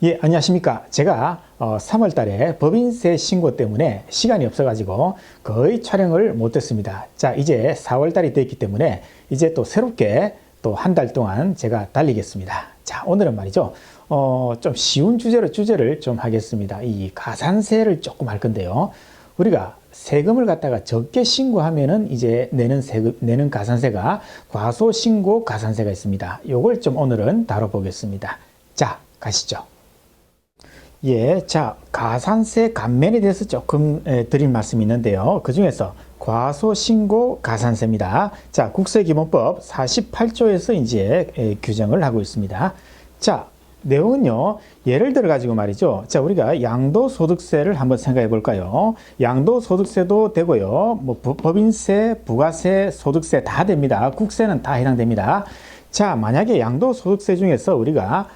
예, 안녕하십니까. 제가 3월 달에 법인세 신고 때문에 시간이 없어가지고 거의 촬영을 못했습니다. 자, 이제 4월 달이 됐기 때문에 이제 또 새롭게 또 한 달 동안 제가 달리겠습니다. 자, 오늘은 말이죠. 좀 쉬운 주제를 좀 하겠습니다. 이 가산세를 조금 할 건데요. 우리가 세금을 갖다가 적게 신고하면은 이제 내는 가산세가 과소신고 가산세가 있습니다. 요걸 좀 오늘은 다뤄보겠습니다. 자, 가시죠. 예, 자, 가산세 감면에 대해서 조금 드릴 말씀이 있는데요. 그 중에서 과소신고 가산세입니다. 자, 국세기본법 48조에서 이제 규정을 하고 있습니다. 자, 내용은요, 예를 들어 가지고 말이죠. 자, 우리가 양도소득세를 한번 생각해 볼까요? 양도소득세도 되고요. 뭐 법인세, 부가세, 소득세 다 됩니다. 국세는 다 해당됩니다. 자, 만약에 양도소득세 중에서 우리가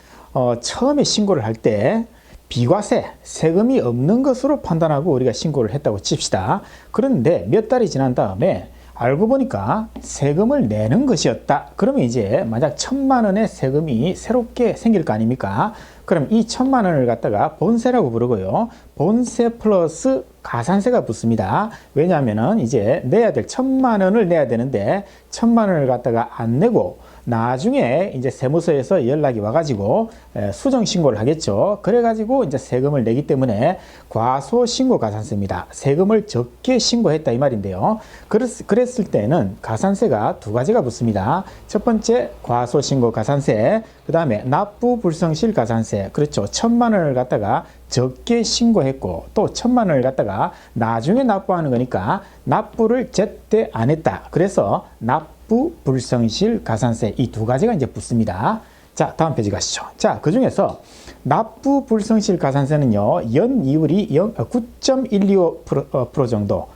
처음에 신고를 할 때 비과세, 세금이 없는 것으로 판단하고 우리가 신고를 했다고 칩시다. 그런데 몇 달이 지난 다음에 알고 보니까 세금을 내는 것이었다. 그러면 이제 만약 1,000만 원의 세금이 새롭게 생길 거 아닙니까? 그럼 이 1,000만 원을 갖다가 본세라고 부르고요. 본세 플러스 가산세가 붙습니다. 왜냐하면은 이제 내야 될 1,000만 원을 내야 되는데 1,000만 원을 갖다가 안 내고 나중에 이제 세무서에서 연락이 와가지고 수정 신고를 하겠죠. 그래가지고 이제 세금을 내기 때문에 과소신고 가산세입니다. 세금을 적게 신고했다 이 말인데요. 그랬을 때는 가산세가 두 가지가 붙습니다. 첫 번째 과소신고 가산세, 그 다음에 납부불성실 가산세. 그렇죠. 1,000만 원을 갖다가 적게 신고했고 또 1,000만 원을 갖다가 나중에 납부하는 거니까 납부를 제때 안 했다. 그래서 납부불성실 가산세 이 두 가지가 이제 붙습니다. 자, 다음 페이지 가시죠. 자, 그 중에서 납부불성실 가산세는요, 연이율이 9.125% 정도,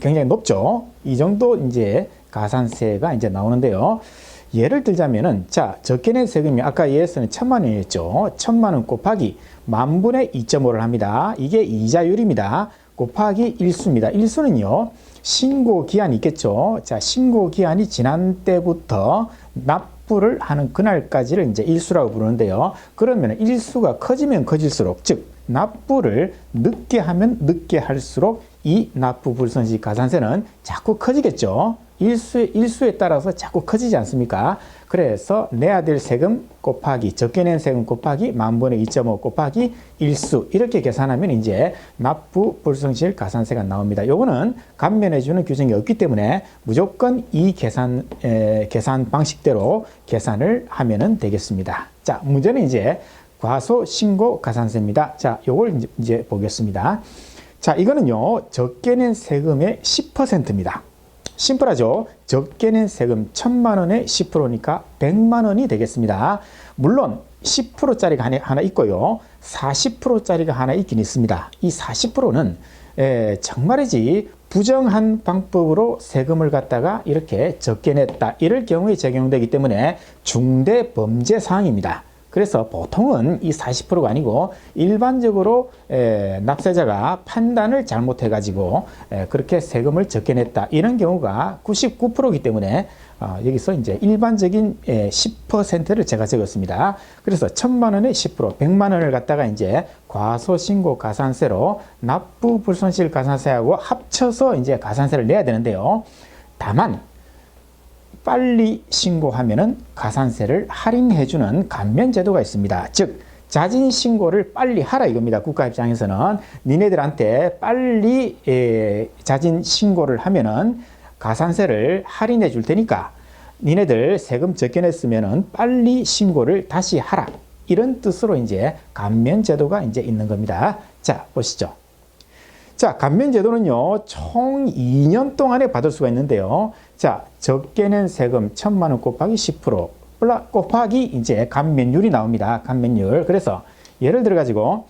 굉장히 높죠. 이 정도 이제 가산세가 이제 나오는데요. 예를 들자면은, 자, 적게 낸 세금이 아까 예에서는 1,000만 원이었죠. 1,000만 원 곱하기 만분의 2.5를 합니다. 이게 이자율입니다. 곱하기 일수입니다. 일수는요, 신고 기한이 있겠죠. 자, 신고 기한이 지난 때부터 납부를 하는 그날까지를 이제 일수라고 부르는데요. 그러면 일수가 커지면 커질수록, 즉, 납부를 늦게 하면 늦게 할수록 이 납부불성실 가산세는 자꾸 커지겠죠. 일수에 따라서 자꾸 커지지 않습니까? 그래서 내야 될 세금 곱하기 적게 낸 세금 곱하기 만분의 2.5 곱하기 일수 이렇게 계산하면 이제 납부불성실 가산세가 나옵니다. 요거는 감면해주는 규정이 없기 때문에 무조건 이 계산 방식대로 계산을 하면 되겠습니다. 자, 문제는 이제 과소신고 가산세입니다. 자, 요걸 이제 보겠습니다. 자, 이거는요, 적게 낸 세금의 10%입니다. 심플하죠? 적게 낸 세금 1,000만 원의 10%니까 100만 원이 되겠습니다. 물론 10%짜리가 하나 있고요. 40%짜리가 하나 있긴 있습니다. 이 40%는 정말이지 부정한 방법으로 세금을 갖다가 이렇게 적게 냈다. 이럴 경우에 적용되기 때문에 중대범죄 사항입니다. 그래서 보통은 이 40%가 아니고 일반적으로 납세자가 판단을 잘못해가지고 그렇게 세금을 적게 냈다. 이런 경우가 99%이기 때문에 여기서 이제 일반적인 10%를 제가 적었습니다. 그래서 1,000만 원의 10%, 100만 원을 갖다가 이제 과소신고 가산세로 납부불성실 가산세하고 합쳐서 이제 가산세를 내야 되는데요. 다만 빨리 신고하면은 가산세를 할인해주는 감면제도가 있습니다. 즉, 자진 신고를 빨리 하라 이겁니다. 국가 입장에서는 니네들한테 빨리 자진 신고를 하면은 가산세를 할인해 줄 테니까 니네들 세금 적게 냈으면은 빨리 신고를 다시 하라. 이런 뜻으로 이제 감면제도가 이제 있는 겁니다. 자, 보시죠. 자, 감면제도는요, 총 2년 동안에 받을 수가 있는데요. 자, 적게 낸 세금 1,000만 원 곱하기 10% 곱하기 이제 감면율이 나옵니다. 감면율. 그래서 예를 들어 가지고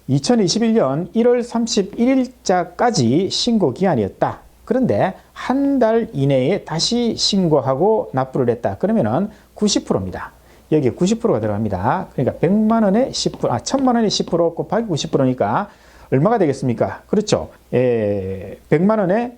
2021년 1월 31일자까지 신고 기한이었다. 그런데 한 달 이내에 다시 신고하고 납부를 했다. 그러면은 90%입니다. 여기에 90%가 들어갑니다. 그러니까 100만 원에 10%, 1,000만 원에 10% 곱하기 90%니까 얼마가 되겠습니까? 그렇죠. 100만 원에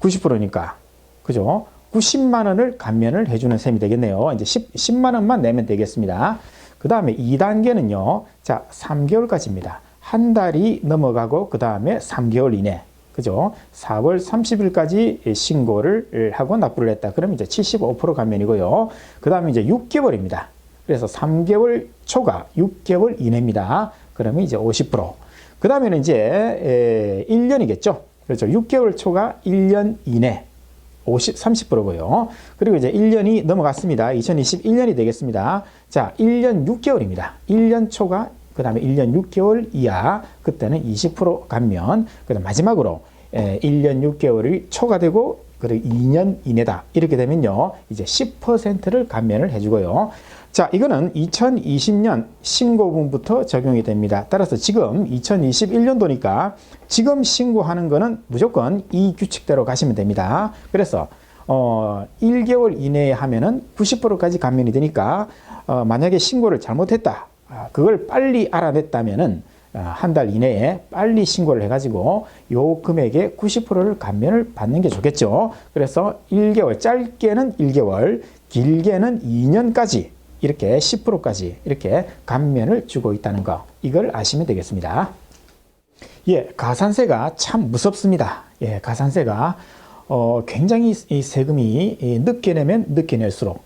90%니까. 그죠? 90만 원을 감면을 해주는 셈이 되겠네요. 이제 10만 원만 내면 되겠습니다. 그 다음에 2단계는요. 자, 3개월까지입니다. 한 달이 넘어가고 그 다음에 3개월 이내. 그죠? 4월 30일까지 신고를 하고 납부를 했다. 그러면 이제 75% 감면이고요. 그 다음에 이제 6개월입니다. 그래서 3개월 초과 6개월 이내입니다. 그러면 이제 50%. 그 다음에는 이제 1년이겠죠. 그렇죠. 6개월 초과 1년 이내 30%고요. 그리고 이제 1년이 넘어갔습니다. 2021년이 되겠습니다. 자, 1년 6개월입니다. 1년 초과 그 다음에 1년 6개월 이하 그때는 20% 감면. 그 다음 마지막으로 1년 6개월이 초과되고 그리고 2년 이내다. 이렇게 되면요. 이제 10%를 감면을 해주고요. 자, 이거는 2020년 신고분부터 적용이 됩니다. 따라서 지금 2021년도니까 지금 신고하는 거는 무조건 이 규칙대로 가시면 됩니다. 그래서 1개월 이내에 하면은 90%까지 감면이 되니까 만약에 신고를 잘못했다. 그걸 빨리 알아냈다면은 한 달 이내에 빨리 신고를 해가지고 요 금액의 90%를 감면을 받는 게 좋겠죠. 그래서 1개월, 짧게는 1개월, 길게는 2년까지 이렇게 10%까지 이렇게 감면을 주고 있다는 거, 이걸 아시면 되겠습니다. 예, 가산세가 참 무섭습니다. 예, 가산세가 굉장히 이 세금이 늦게 내면 늦게 낼수록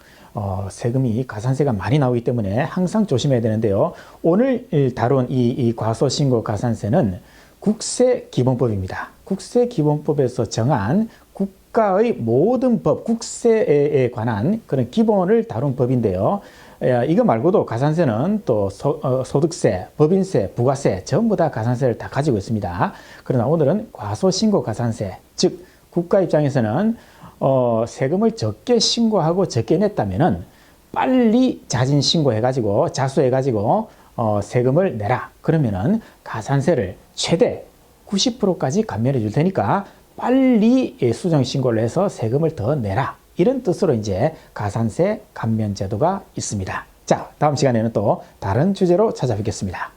세금이 가산세가 많이 나오기 때문에 항상 조심해야 되는데요. 오늘 다룬 이 과소신고 가산세는 국세기본법입니다. 국세기본법에서 정한 국가의 모든 법, 국세에 관한 그런 기본을 다룬 법인데요. 이거 말고도 가산세는 또 소득세, 법인세, 부가세 전부 다 가산세를 다 가지고 있습니다. 그러나 오늘은 과소신고 가산세, 즉 국가 입장에서는 세금을 적게 신고하고 적게 냈다면은 빨리 자진 신고해가지고 자수해가지고 세금을 내라. 그러면은 가산세를 최대 90%까지 감면해 줄 테니까 빨리 수정 신고를 해서 세금을 더 내라. 이런 뜻으로 이제 가산세 감면 제도가 있습니다. 자, 다음 시간에는 또 다른 주제로 찾아뵙겠습니다.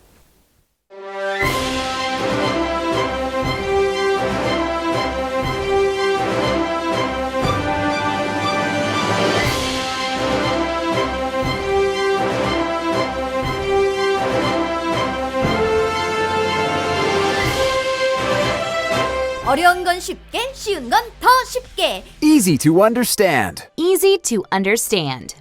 어려운 건 쉽게, 쉬운 건 더 쉽게. Easy to understand. Easy to understand.